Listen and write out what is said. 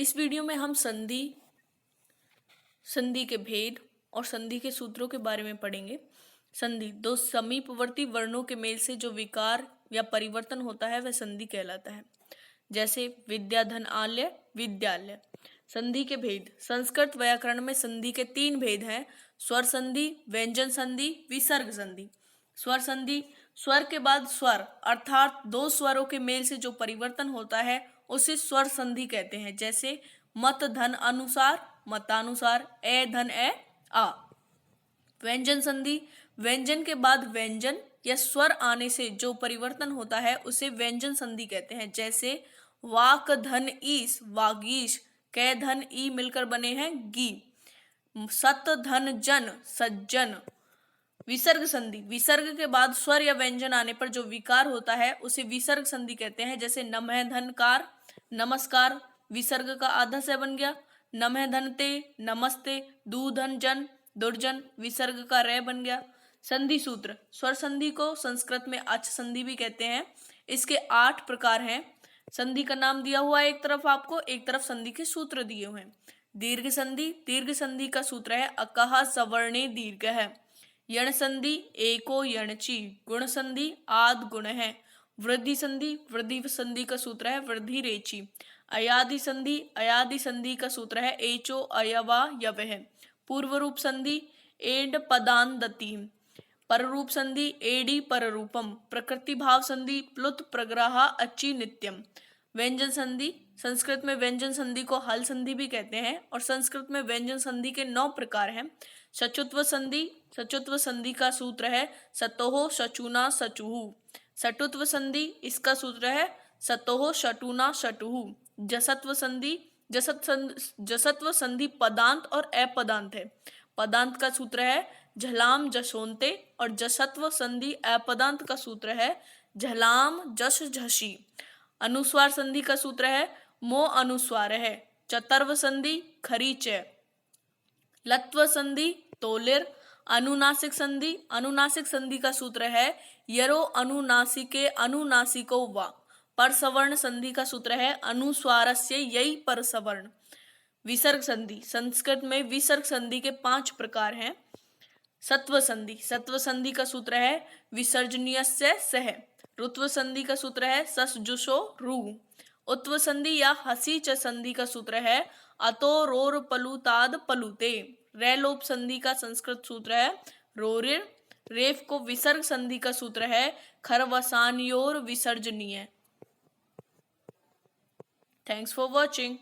इस वीडियो में हम संधि, संधि के भेद और संधि के सूत्रों के बारे में पढ़ेंगे। संधि, दो समीपवर्ती वर्णों के मेल से जो विकार या परिवर्तन होता है वह संधि कहलाता है। जैसे विद्याधन आलय, विद्यालय। संधि के भेद, संस्कृत व्याकरण में संधि के 3 भेद हैं: स्वर संधि, व्यंजन संधि, विसर्ग संधि। स्वर संधि, स्वर के बाद स्वर अर्थात 2 स्वरों के मेल से जो परिवर्तन होता है उसे स्वर संधि कहते हैं। जैसे मत धन अनुसार, मतानुसार, ए धन ए आ। व्यंजन संधि, व्यंजन के बाद व्यंजन या स्वर आने से जो परिवर्तन होता है उसे व्यंजन संधि कहते हैं। जैसे वाक धन ईस, वागीश। कै धन ई मिलकर बने हैं गी। सत धन जन, सज्जन। विसर्ग संधि, विसर्ग के बाद स्वर या व्यंजन आने पर जो विकार होता है उसे विसर्ग संधि कहते हैं। जैसे नमः धन कार, नमस्कार, विसर्ग का आधा से बन गया। नमः धन ते, नमस्ते। दू धन जन, दुर्जन, विसर्ग का रे बन गया। संधि सूत्र, स्वर संधि को संस्कृत में अच संधि भी कहते हैं। इसके 8 प्रकार हैं। संधि का नाम दिया हुआ है एक तरफ आपको, एक तरफ संधि के सूत्र दिए हुए हैं। दीर्घ संधि, दीर्घ संधि का सूत्र है अकह सवर्णे दीर्घ है। यण संधि, एको यणची। गुण संधि, आद गुण है। वृद्धि संधि, वृद्धि संधि का सूत्र है वृद्धि रेची। अयादि संधि, अयादि संधि का सूत्र है एचो अयवा यवः। पूर्व रूप संधि, एड पदांदति। पररूप संधि, एडी पररूपम। प्रकृति भाव संधि, प्लुत प्रग्रह अचि नित्यम। व्यंजन संधि, संस्कृत में व्यंजन संधि को हल संधि भी कहते हैं और संस्कृत में व्यंजन संधि के 9 प्रकार हैं। सचुत्व संधि, सचुत्व संधि का सूत्र है सतोह सचुना सचुहु। सटुत्व संधि, इसका सूत्र है सतोह शटुना शटुहु। जसत्व संधि, जसत्व संधि पदांत और अपदांत है। पदांत का सूत्र है झलाम जशोंते और जसत्व संधि अपदांत का सूत्र है झलाम जश झसी। अनुस्वार संधि का सूत्र है मो अनुस्वार है। चतर्व संधि खरीच। लत्व संधि तोलिर। अनुनासिक संधि, अनुनासिक संधि का सूत्र है यरो अनुनासिके अनुनासिको वा। परसवर्ण संधि का सूत्र है अनुस्वारस्य यई परसवर्ण। विसर्ग संधि, संस्कृत में विसर्ग संधि के 5 प्रकार हैं। सत्व संधि, सत्व संधि का सूत्र है विसर्जनीयस्य सह। ऋत्व संधि का सूत्र है सस जुषो रू। उत्व संधि या हसी च संधि का सूत्र है अतो रोर पलुताद पलुते। रेलोप संधि का संस्कृत सूत्र है रोरिर। रेफ को विसर्ग संधि का सूत्र है खरवसान्योर विसर्जनीय। Thanks for watching.